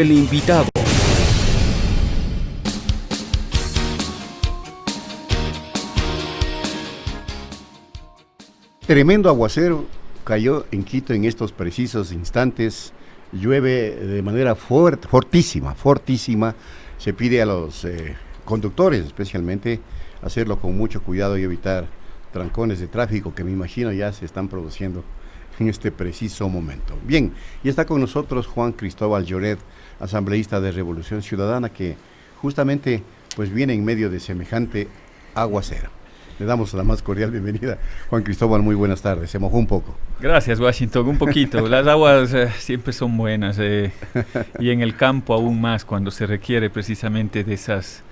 El invitado. Tremendo aguacero cayó en Quito en estos precisos instantes. Llueve de manera fortísima. Se pide a los conductores especialmente hacerlo con mucho cuidado y evitar trancones de tráfico que me imagino ya se están produciendo en este preciso momento. Bien, y está con nosotros Juan Cristóbal Lloret, asambleísta de Revolución Ciudadana, que justamente pues viene en medio de semejante aguacero. Le damos la más cordial bienvenida. Juan Cristóbal, muy buenas tardes. Se mojó un poco. Gracias, Washington, un poquito. Las aguas siempre son buenas y en el campo aún más cuando se requiere precisamente de esas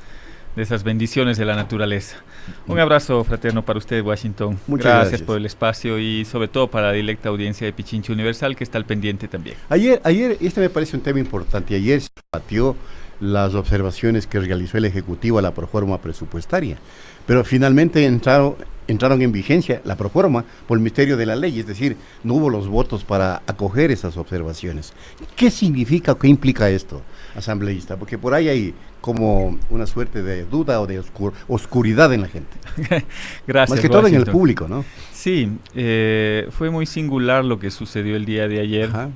bendiciones de la naturaleza. Un abrazo fraterno para usted, Washington. Muchas gracias por el espacio y sobre todo para la directa audiencia de Pichincha Universal que está al pendiente también. Ayer, este me parece un tema importante. Ayer se debatió las observaciones que realizó el Ejecutivo a la proforma presupuestaria, pero finalmente entraron en vigencia la proforma por el misterio de la ley, es decir, no hubo los votos para acoger esas observaciones. ¿Qué significa o qué implica esto, asambleísta? Porque por ahí hay como una suerte de duda o de oscuridad en la gente. Gracias, más que todo Washington. En el público, ¿no? Sí, fue muy singular lo que sucedió el día de ayer. Ajá.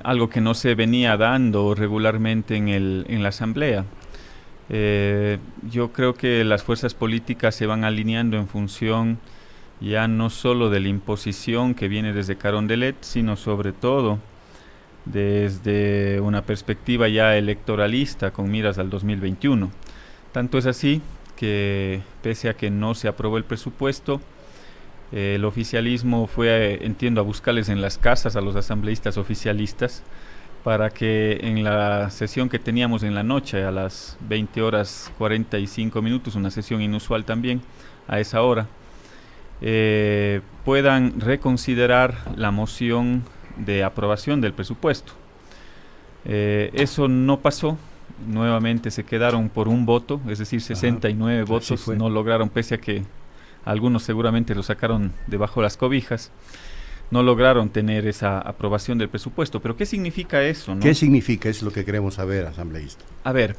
Algo que no se venía dando regularmente en la asamblea. Yo creo que las fuerzas políticas se van alineando en función ya no solo de la imposición que viene desde Carondelet, sino sobre todo desde una perspectiva ya electoralista con miras al 2021. Tanto es así que pese a que no se aprobó el presupuesto, el oficialismo fue, entiendo, a buscarles en las casas a los asambleístas oficialistas para que en la sesión que teníamos en la noche a las 20:45, una sesión inusual también a esa hora, puedan reconsiderar la moción de aprobación del presupuesto. Eso no pasó, nuevamente se quedaron por un voto, es decir, 69 votos, no lograron, pese a que algunos seguramente lo sacaron debajo de las cobijas, no lograron tener esa aprobación del presupuesto. ¿Pero qué significa eso, no? ¿Qué significa? Es lo que queremos saber, asambleísta. A ver,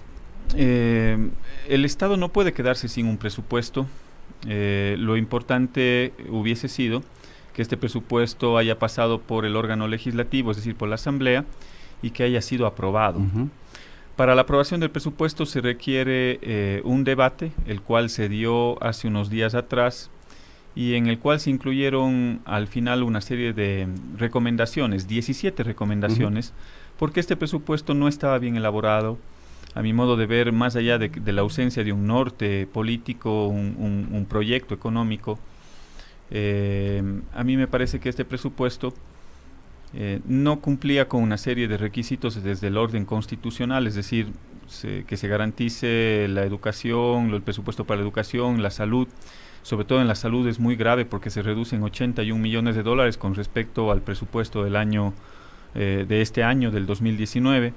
el Estado no puede quedarse sin un presupuesto. Lo importante hubiese sido que este presupuesto haya pasado por el órgano legislativo, es decir, por la Asamblea, y que haya sido aprobado. Uh-huh. Para la aprobación del presupuesto se requiere un debate, el cual se dio hace unos días atrás, y en el cual se incluyeron al final una serie de recomendaciones, 17 recomendaciones, porque este presupuesto no estaba bien elaborado. A mi modo de ver, más allá de la ausencia de un norte político, un proyecto económico, a mí me parece que este presupuesto no cumplía con una serie de requisitos desde el orden constitucional, es decir, que se garantice la educación, el presupuesto para la educación, la salud. Sobre todo en la salud es muy grave porque se reducen 81 millones de dólares con respecto al presupuesto del año de este año, del 2019.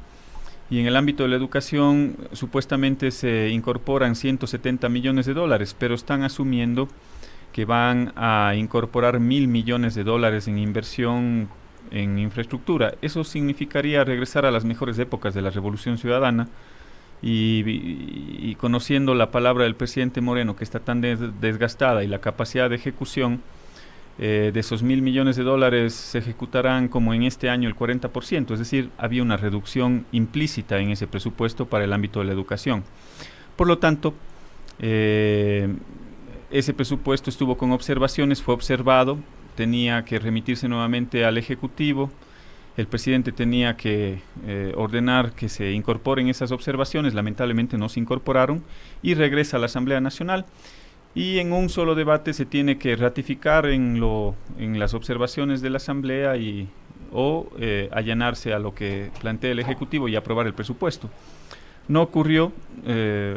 Y en el ámbito de la educación supuestamente se incorporan 170 millones de dólares, pero están asumiendo que van a incorporar 1.000 millones de dólares en inversión en infraestructura. Eso significaría regresar a las mejores épocas de la Revolución Ciudadana. Y conociendo la palabra del presidente Moreno, que está tan desgastada, y la capacidad de ejecución, de esos 1.000 millones de dólares se ejecutarán como en este año el 40%, es decir, había una reducción implícita en ese presupuesto para el ámbito de la educación. Por lo tanto, ese presupuesto estuvo con observaciones, fue observado, tenía que remitirse nuevamente al Ejecutivo. El presidente tenía que ordenar que se incorporen esas observaciones, lamentablemente no se incorporaron, y regresa a la Asamblea Nacional, y en un solo debate se tiene que ratificar en las observaciones de la Asamblea o allanarse a lo que plantea el Ejecutivo y aprobar el presupuesto. No ocurrió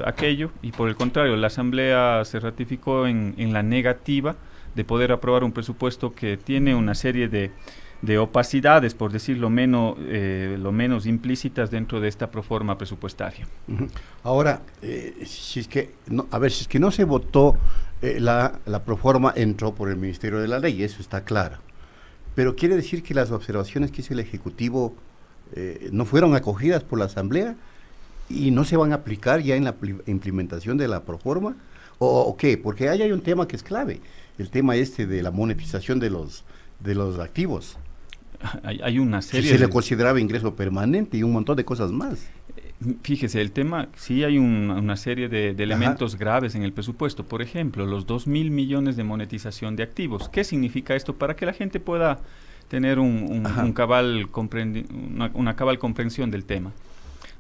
aquello, y por el contrario, la Asamblea se ratificó en la negativa de poder aprobar un presupuesto que tiene una serie de opacidades, por decirlo lo menos implícitas dentro de esta proforma presupuestaria. Uh-huh. Ahora, si es que no se votó, la proforma entró por el Ministerio de la Ley, eso está claro. Pero quiere decir que las observaciones que hizo el Ejecutivo no fueron acogidas por la Asamblea y no se van a aplicar ya en la implementación de la proforma, o qué, porque ahí hay un tema que es clave, el tema de la monetización de los activos. Hay una serie... Si se le consideraba ingreso permanente y un montón de cosas más. Fíjese, el tema, sí hay una serie de elementos graves en el presupuesto. Por ejemplo, los 2.000 millones de monetización de activos. ¿Qué significa esto? Para que la gente pueda tener una cabal comprensión del tema.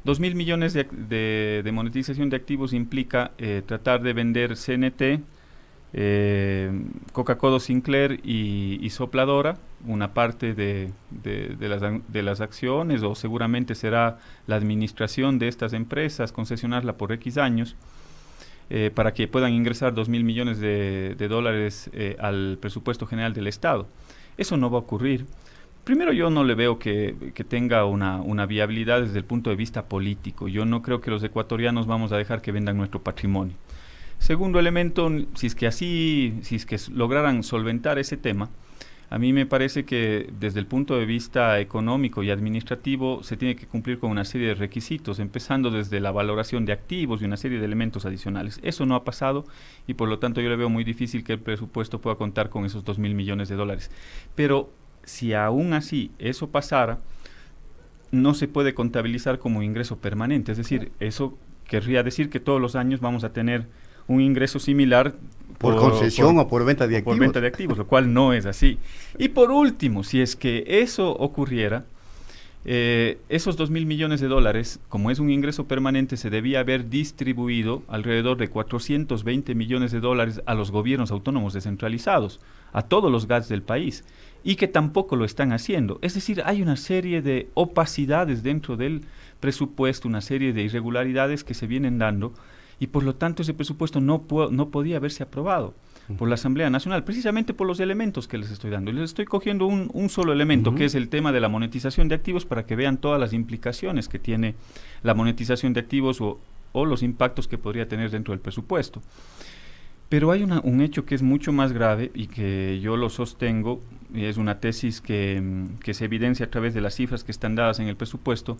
2.000 millones de monetización de activos implica tratar de vender CNT, Coca-Cola Sinclair y Sopladora, una parte de las acciones, o seguramente será la administración de estas empresas, concesionarla por X años, para que puedan ingresar 2.000 millones de dólares al presupuesto general del Estado. Eso no va a ocurrir. Primero, yo no le veo que tenga una viabilidad desde el punto de vista político. Yo no creo que los ecuatorianos vamos a dejar que vendan nuestro patrimonio. Segundo elemento, si es que lograran solventar ese tema, a mí me parece que desde el punto de vista económico y administrativo se tiene que cumplir con una serie de requisitos, empezando desde la valoración de activos y una serie de elementos adicionales. Eso no ha pasado y por lo tanto yo le veo muy difícil que el presupuesto pueda contar con esos 2.000 millones de dólares. Pero si aún así eso pasara, no se puede contabilizar como ingreso permanente. Es decir, eso querría decir que todos los años vamos a tener un ingreso similar por concesión o por venta de activos. Por venta de activos, lo cual no es así. Y por último, si es que eso ocurriera, esos 2.000 millones de dólares, como es un ingreso permanente, se debía haber distribuido alrededor de 420 millones de dólares a los gobiernos autónomos descentralizados, a todos los GATS del país, y que tampoco lo están haciendo. Es decir, hay una serie de opacidades dentro del presupuesto, una serie de irregularidades que se vienen dando, y por lo tanto ese presupuesto no podía haberse aprobado por la Asamblea Nacional, precisamente por los elementos que les estoy dando. Les estoy cogiendo un solo elemento, que es el tema de la monetización de activos, para que vean todas las implicaciones que tiene la monetización de activos o los impactos que podría tener dentro del presupuesto. Pero hay un hecho que es mucho más grave y que yo lo sostengo, y es una tesis que se evidencia a través de las cifras que están dadas en el presupuesto.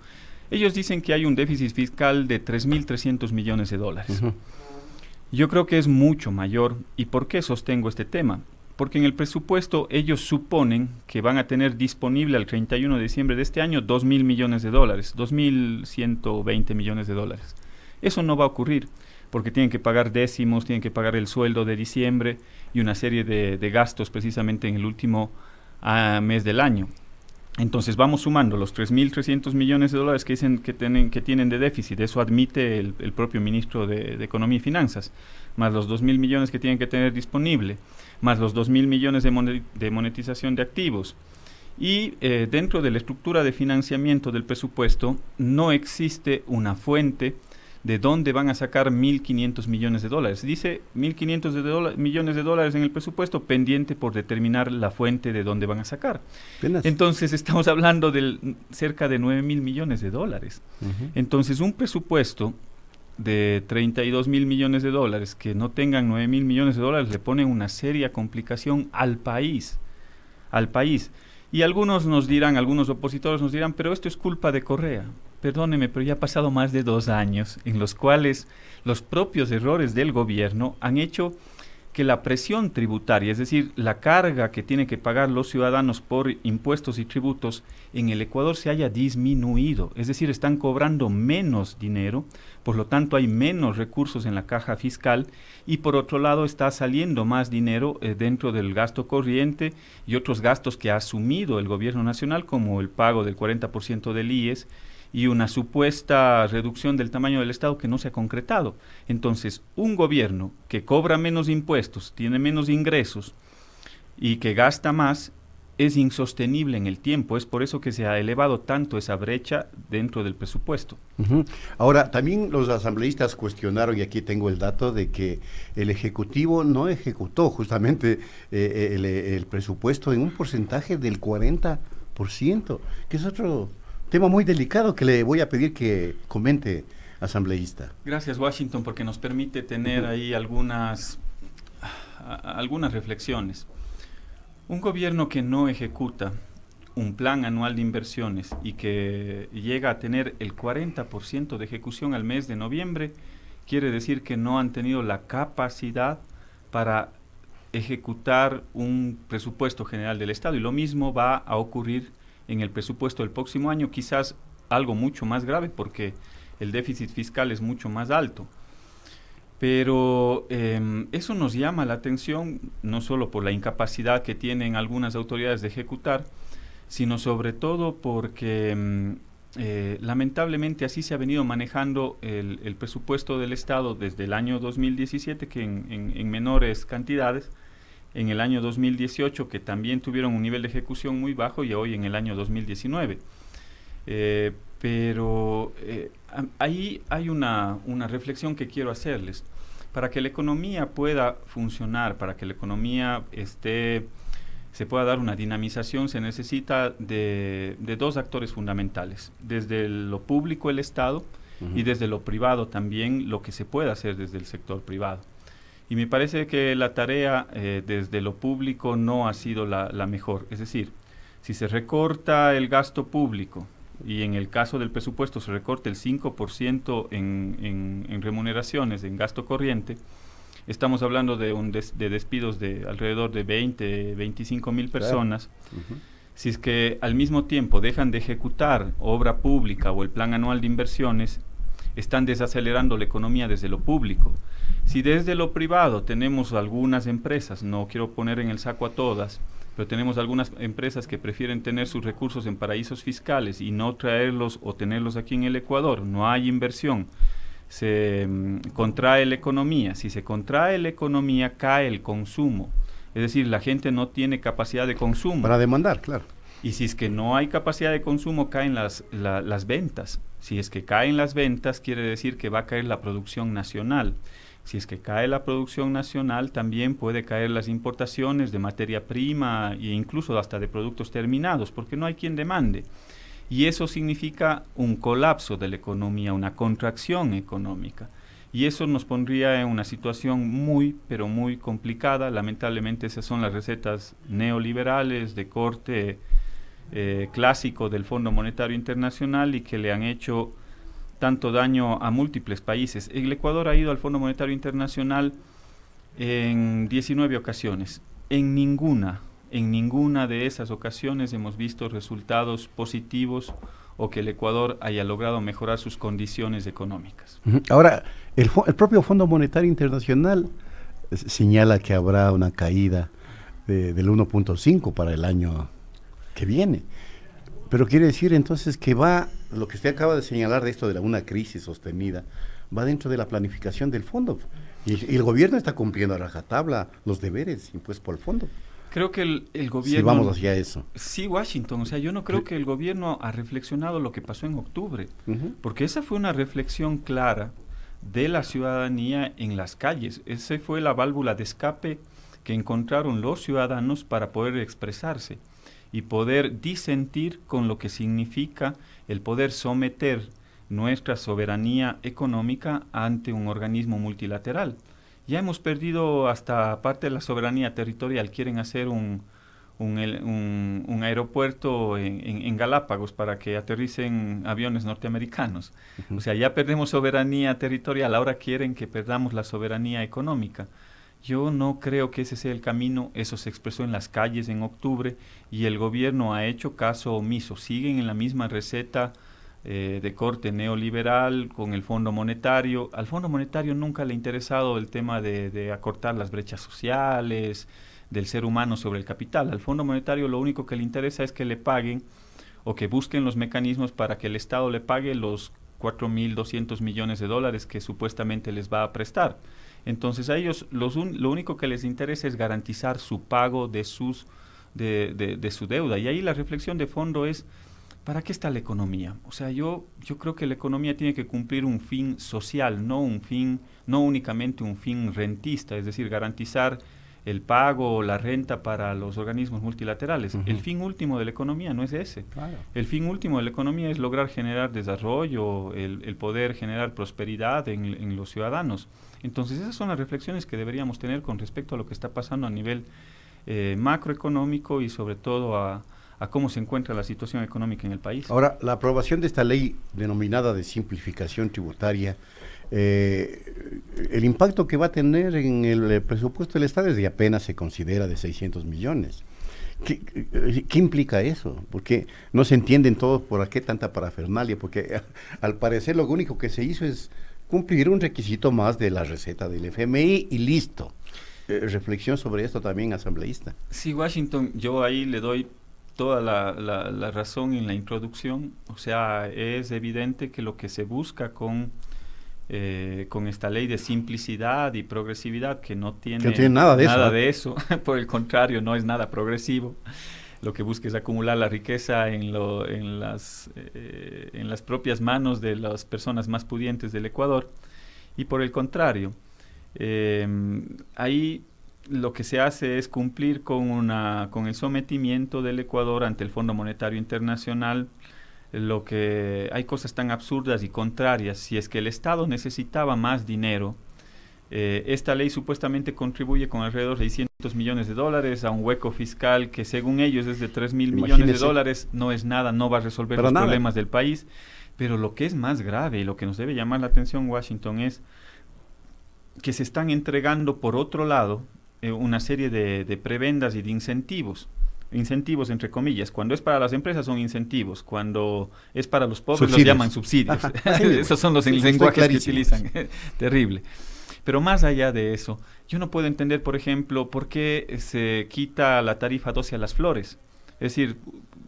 Ellos dicen que hay un déficit fiscal de 3.300 millones de dólares. Yo creo que es mucho mayor. ¿Y por qué sostengo este tema? Porque en el presupuesto ellos suponen que van a tener disponible al 31 de diciembre de este año 2.000 millones de dólares, 2.120 millones de dólares. Eso no va a ocurrir, porque tienen que pagar décimos, tienen que pagar el sueldo de diciembre y una serie de gastos precisamente en el último mes del año. Entonces vamos sumando los 3.300 millones de dólares que dicen que tienen de déficit, eso admite el propio ministro de Economía y Finanzas, más los 2.000 millones que tienen que tener disponible, más los 2.000 millones de monetización de activos. Y dentro de la estructura de financiamiento del presupuesto no existe una fuente de dónde van a sacar 1.500 millones de dólares. Dice 1.500 millones de dólares en el presupuesto, pendiente por determinar la fuente de dónde van a sacar. Apenas. Entonces estamos hablando de cerca de 9.000 millones de dólares. Entonces un presupuesto de 32.000 millones de dólares que no tengan 9.000 millones de dólares le pone una seria complicación al país. Y algunos opositores nos dirán, pero esto es culpa de Correa. Perdóneme, pero ya ha pasado más de 2 años en los cuales los propios errores del gobierno han hecho que la presión tributaria, es decir, la carga que tienen que pagar los ciudadanos por impuestos y tributos en el Ecuador se haya disminuido. Es decir, están cobrando menos dinero, por lo tanto hay menos recursos en la caja fiscal y por otro lado está saliendo más dinero dentro del gasto corriente y otros gastos que ha asumido el gobierno nacional, como el pago del 40% del IES, y una supuesta reducción del tamaño del Estado que no se ha concretado. Entonces, un gobierno que cobra menos impuestos, tiene menos ingresos y que gasta más, es insostenible en el tiempo. Es por eso que se ha elevado tanto esa brecha dentro del presupuesto. Ahora, también los asambleístas cuestionaron, y aquí tengo el dato, de que el Ejecutivo no ejecutó justamente el presupuesto en un porcentaje del 40%, que es otro tema muy delicado que le voy a pedir que comente, asambleísta. Gracias, Washington, porque nos permite tener ahí algunas reflexiones. Un gobierno que no ejecuta un plan anual de inversiones y que llega a tener el 40% de ejecución al mes de noviembre, quiere decir que no han tenido la capacidad para ejecutar un presupuesto general del Estado, y lo mismo va a ocurrir en el presupuesto del próximo año, quizás algo mucho más grave porque el déficit fiscal es mucho más alto. Pero eso nos llama la atención no solo por la incapacidad que tienen algunas autoridades de ejecutar, sino sobre todo porque lamentablemente así se ha venido manejando el presupuesto del Estado desde el año 2017, que en menores cantidades, en el año 2018, que también tuvieron un nivel de ejecución muy bajo, y hoy en el año 2019. Pero ahí hay una reflexión que quiero hacerles. Para que la economía pueda funcionar, para que la economía se pueda dar una dinamización, se necesita de dos actores fundamentales. Desde lo público, el Estado, y desde lo privado también, lo que se puede hacer desde el sector privado. Y me parece que la tarea desde lo público no ha sido la mejor. Es decir, si se recorta el gasto público, y en el caso del presupuesto se recorta el 5% en remuneraciones, en gasto corriente, estamos hablando de despidos de alrededor de 25 mil personas. Claro. Si es que al mismo tiempo dejan de ejecutar obra pública o el plan anual de inversiones, están desacelerando la economía desde lo público. Si desde lo privado tenemos algunas empresas, no quiero poner en el saco a todas, pero tenemos algunas empresas que prefieren tener sus recursos en paraísos fiscales y no traerlos o tenerlos aquí en el Ecuador, no hay inversión, se contrae la economía. Si se contrae la economía, cae el consumo, es decir, la gente no tiene capacidad de consumo. Para demandar, claro. Y si es que no hay capacidad de consumo, caen las ventas. Si es que caen las ventas, quiere decir que va a caer la producción nacional. Si es que cae la producción nacional, también puede caer las importaciones de materia prima e incluso hasta de productos terminados, porque no hay quien demande. Y eso significa un colapso de la economía, una contracción económica. Y eso nos pondría en una situación muy, pero muy complicada. Lamentablemente esas son las recetas neoliberales de corte clásico del Fondo Monetario Internacional y que le han hecho tanto daño a múltiples países. El Ecuador ha ido al Fondo Monetario Internacional en 19 ocasiones. En ninguna de esas ocasiones hemos visto resultados positivos o que el Ecuador haya logrado mejorar sus condiciones económicas. Ahora, el propio Fondo Monetario Internacional señala que habrá una caída del 1.5 para el año que viene. Pero quiere decir entonces que lo que usted acaba de señalar de esto de una crisis sostenida, va dentro de la planificación del fondo. Y el gobierno está cumpliendo a rajatabla los deberes impuestos por el fondo. Creo que el gobierno... Si vamos hacia eso. Sí, Washington. O sea, yo no creo que el gobierno ha reflexionado lo que pasó en octubre. Porque esa fue una reflexión clara de la ciudadanía en las calles. Esa fue la válvula de escape que encontraron los ciudadanos para poder expresarse y poder disentir con lo que significa el poder someter nuestra soberanía económica ante un organismo multilateral. Ya hemos perdido hasta parte de la soberanía territorial. Quieren hacer un aeropuerto en Galápagos para que aterricen aviones norteamericanos. O sea, ya perdemos soberanía territorial, ahora quieren que perdamos la soberanía económica. Yo no creo que ese sea el camino. Eso se expresó en las calles en octubre y el gobierno ha hecho caso omiso. Siguen en la misma receta de corte neoliberal con el Fondo Monetario. Al Fondo Monetario nunca le ha interesado el tema de acortar las brechas sociales, del ser humano sobre el capital. Al Fondo Monetario lo único que le interesa es que le paguen o que busquen los mecanismos para que el Estado le pague los 4.200 millones de dólares que supuestamente les va a prestar. Entonces a ellos lo único que les interesa es garantizar su pago de su deuda. Y ahí la reflexión de fondo es, ¿para qué está la economía? O sea, yo creo que la economía tiene que cumplir un fin social, no únicamente un fin rentista, es decir, garantizar el pago o la renta para los organismos multilaterales. El fin último de la economía no es ese. Claro. El fin último de la economía es lograr generar desarrollo, el poder generar prosperidad en los ciudadanos. Entonces esas son las reflexiones que deberíamos tener con respecto a lo que está pasando a nivel macroeconómico y sobre todo a a cómo se encuentra la situación económica en el país. Ahora, la aprobación de esta ley denominada de simplificación tributaria, el impacto que va a tener en el presupuesto del Estado es de apenas se considera de 600 millones. ¿Qué implica eso? Porque no se entienden todos por qué tanta parafernalia, porque al parecer lo único que se hizo es cumplir un requisito más de la receta del FMI y listo. Reflexión sobre esto también, asambleísta. Sí, Washington, yo ahí le doy toda la razón en la introducción. O sea, es evidente que lo que se busca con esta ley de simplicidad y progresividad, que no tiene nada de eso, por el contrario, no es nada progresivo. Lo que busca es acumular la riqueza en las propias manos de las personas más pudientes del Ecuador, y por el contrario, ahí lo que se hace es cumplir con el sometimiento del Ecuador ante el Fondo Monetario Internacional. Lo que hay cosas tan absurdas y contrarias. Si es que el Estado necesitaba más dinero, esta ley supuestamente contribuye con alrededor de 600 millones de dólares a un hueco fiscal que según ellos es de 3.000 millones de dólares. No es nada, no va a resolver los problemas del país. Pero lo que es más grave y lo que nos debe llamar la atención, Washington, es que se están entregando por otro lado una serie de prebendas y de incentivos entre comillas. Cuando es para las empresas son incentivos, cuando es para los pobres los llaman subsidios. Esos son los lenguajes que utilizan. Terrible. Pero más allá de eso, yo no puedo entender, por ejemplo, por qué se quita la tarifa 12 a las flores. Es decir,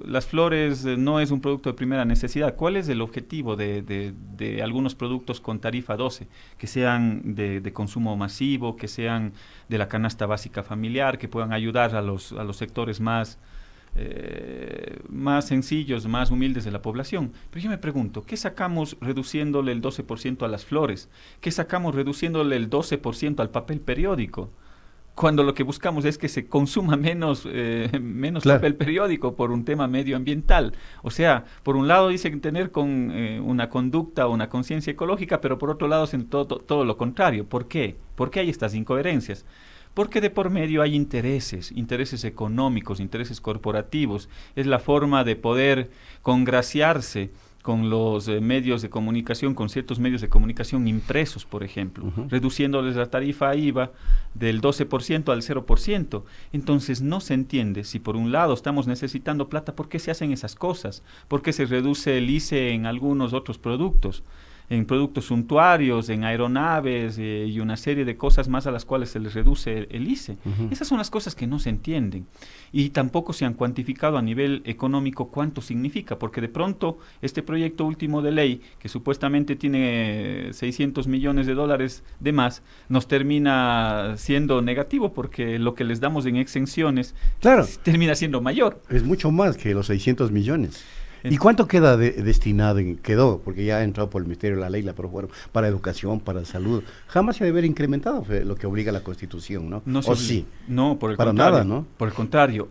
las flores no es un producto de primera necesidad. ¿Cuál es el objetivo de algunos productos con tarifa 12? Que sean de consumo masivo, que sean de la canasta básica familiar, que puedan ayudar a los sectores más sencillos, más humildes de la población. Pero yo me pregunto, ¿qué sacamos reduciéndole el 12% a las flores? ¿Qué sacamos reduciéndole el 12% al papel periódico? Cuando lo que buscamos es que se consuma menos claro, papel periódico por un tema medioambiental. O sea, por un lado dicen tener una conducta o una conciencia ecológica, pero por otro lado hacen todo lo contrario. ¿Por qué? ¿Por qué hay estas incoherencias? Porque de por medio hay intereses económicos, intereses corporativos. Es la forma de poder congraciarse con los medios de comunicación, con ciertos medios de comunicación impresos, por ejemplo, reduciéndoles la tarifa IVA del 12% al 0%. Entonces no se entiende, si por un lado estamos necesitando plata, ¿por qué se hacen esas cosas? ¿Por qué se reduce el ICE en algunos otros productos? En productos suntuarios, en aeronaves y una serie de cosas más a las cuales se les reduce el ICE. Esas son las cosas que no se entienden y tampoco se han cuantificado a nivel económico cuánto significa, porque de pronto este proyecto último de ley, que supuestamente tiene 600 millones de dólares de más, nos termina siendo negativo porque lo que les damos en exenciones termina siendo mayor. Es mucho más que los 600 millones. ¿Y cuánto queda destinado? Quedó, porque ya ha entrado por el Ministerio de la Ley, la aprobaron, para educación, para salud. Jamás se debe haber incrementado lo que obliga la Constitución, ¿no? ¿O sí? No, por el para contrario. Nada, ¿no? Por el contrario.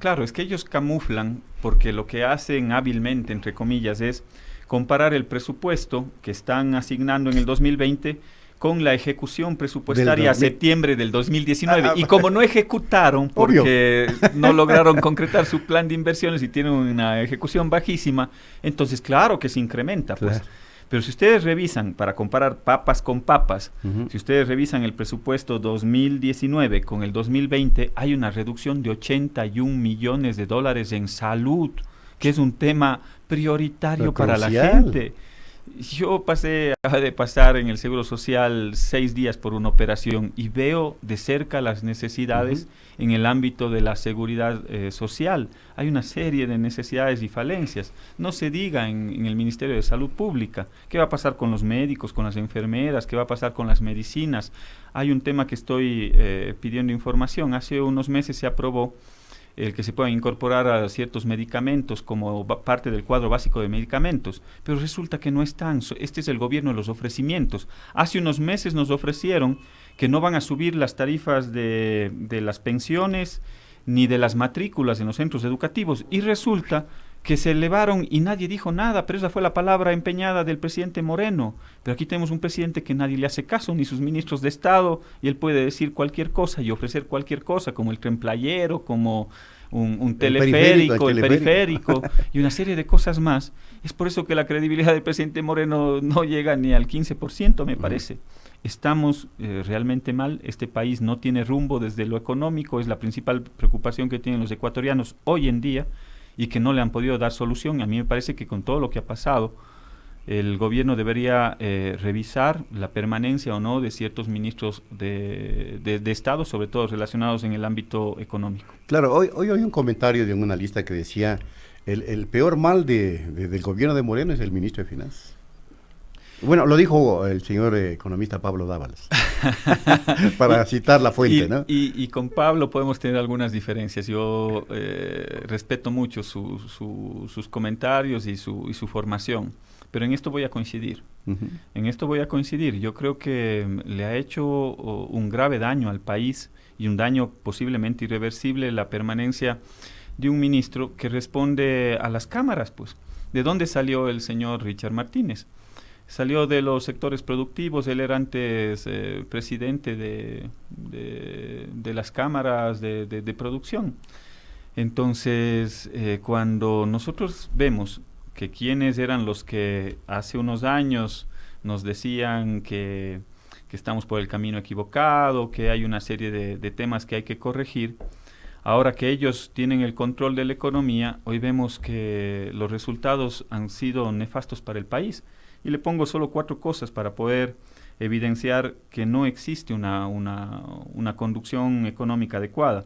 Claro, es que ellos camuflan, porque lo que hacen hábilmente, entre comillas, es comparar el presupuesto que están asignando en el 2020 con la ejecución presupuestaria a septiembre del 2019. Y como no ejecutaron, porque no lograron concretar su plan de inversiones y tienen una ejecución bajísima, entonces claro que se incrementa. Pues. Claro. Pero si ustedes revisan, para comparar papas con papas, si ustedes revisan el presupuesto 2019 con el 2020, hay una reducción de 81 millones de dólares en salud, que es un tema prioritario para la gente. Yo pasé de pasar en el Seguro Social 6 días por una operación y veo de cerca las necesidades en el ámbito de la seguridad social. Hay una serie de necesidades y falencias. No se diga en el Ministerio de Salud Pública. ¿Qué va a pasar con los médicos, con las enfermeras? ¿Qué va a pasar con las medicinas? Hay un tema que estoy pidiendo información. Hace unos meses se aprobó el que se puedan incorporar a ciertos medicamentos como parte del cuadro básico de medicamentos, pero resulta que no están. Este es el gobierno de los ofrecimientos. Hace unos meses nos ofrecieron que no van a subir las tarifas de las pensiones ni de las matrículas en los centros educativos, y resulta que se elevaron y nadie dijo nada, pero esa fue la palabra empeñada del presidente Moreno. Pero aquí tenemos un presidente que nadie le hace caso, ni sus ministros de Estado, y él puede decir cualquier cosa y ofrecer cualquier cosa, como el tren playero, como un teleférico, el periférico y una serie de cosas más. Es por eso que la credibilidad del presidente Moreno no llega ni al 15%, me parece. Estamos realmente mal, este país no tiene rumbo desde lo económico, es la principal preocupación que tienen los ecuatorianos hoy en día, y que no le han podido dar solución. A mí me parece que con todo lo que ha pasado, el gobierno debería revisar la permanencia o no de ciertos ministros de Estado, sobre todo relacionados en el ámbito económico. Claro, hoy hay un comentario de un analista que decía, el peor mal del gobierno de Moreno es el ministro de Finanzas. Bueno, lo dijo el señor economista Pablo Dávalos, para citar la fuente, ¿no? Y con Pablo podemos tener algunas diferencias. Yo respeto mucho sus comentarios y su formación, pero en esto voy a coincidir. En esto voy a coincidir. Yo creo que le ha hecho un grave daño al país y un daño posiblemente irreversible la permanencia de un ministro que responde a las cámaras, pues. ¿De dónde salió el señor Richard Martínez? Salió de los sectores productivos, él era antes presidente de las cámaras de producción. Entonces, cuando nosotros vemos que quienes eran los que hace unos años nos decían que estamos por el camino equivocado, que hay una serie de temas que hay que corregir, ahora que ellos tienen el control de la economía, hoy vemos que los resultados han sido nefastos para el país. Y le pongo solo 4 cosas para poder evidenciar que no existe una conducción económica adecuada.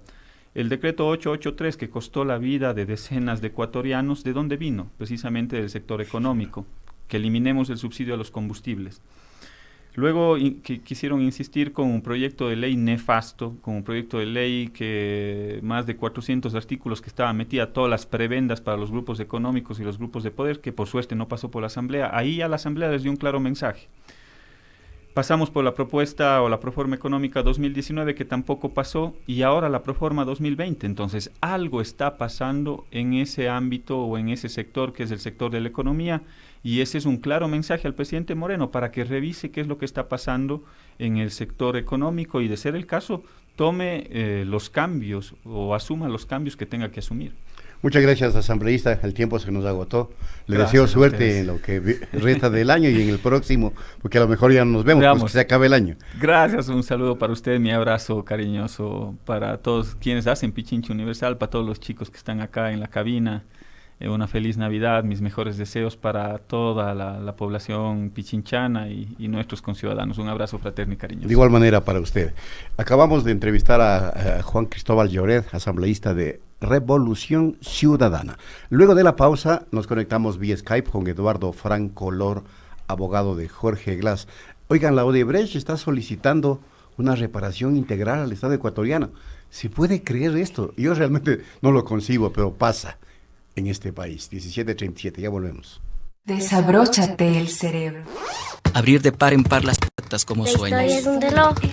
El decreto 883, que costó la vida de decenas de ecuatorianos, ¿de dónde vino? Precisamente del sector económico, que eliminemos el subsidio a los combustibles. Luego quisieron insistir con un proyecto de ley nefasto, con un proyecto de ley que más de 400 artículos que estaban metidas todas las prebendas para los grupos económicos y los grupos de poder, que por suerte no pasó por la Asamblea. Ahí a la Asamblea les dio un claro mensaje. Pasamos por la propuesta o la Proforma Económica 2019, que tampoco pasó, y ahora la Proforma 2020. Entonces, algo está pasando en ese ámbito o en ese sector, que es el sector de la economía, y ese es un claro mensaje al presidente Moreno para que revise qué es lo que está pasando en el sector económico y, de ser el caso, tome los cambios o asuma los cambios que tenga que asumir. Muchas gracias, asambleísta. El tiempo se nos agotó. Le deseo suerte en lo que resta del año y en el próximo, porque a lo mejor ya no nos vemos, pues que se acabe el año. Gracias, un saludo para usted, mi abrazo cariñoso para todos quienes hacen Pichincha Universal, para todos los chicos que están acá en la cabina. Una feliz Navidad, mis mejores deseos para toda la población pichinchana y nuestros conciudadanos. Un abrazo fraterno y cariñoso. De igual manera para usted. Acabamos de entrevistar a Juan Cristóbal Lloret, asambleísta de Revolución Ciudadana. Luego de la pausa nos conectamos vía Skype con Eduardo Franco Lor, abogado de Jorge Glass. Oigan, la Odebrecht está solicitando una reparación integral al Estado ecuatoriano. ¿Se puede creer esto? Yo realmente no lo concibo, pero pasa en este país. 17:37, ya volvemos. Desabróchate el cerebro. Abrir de par en par las puertas como La sueños. historia es un reloj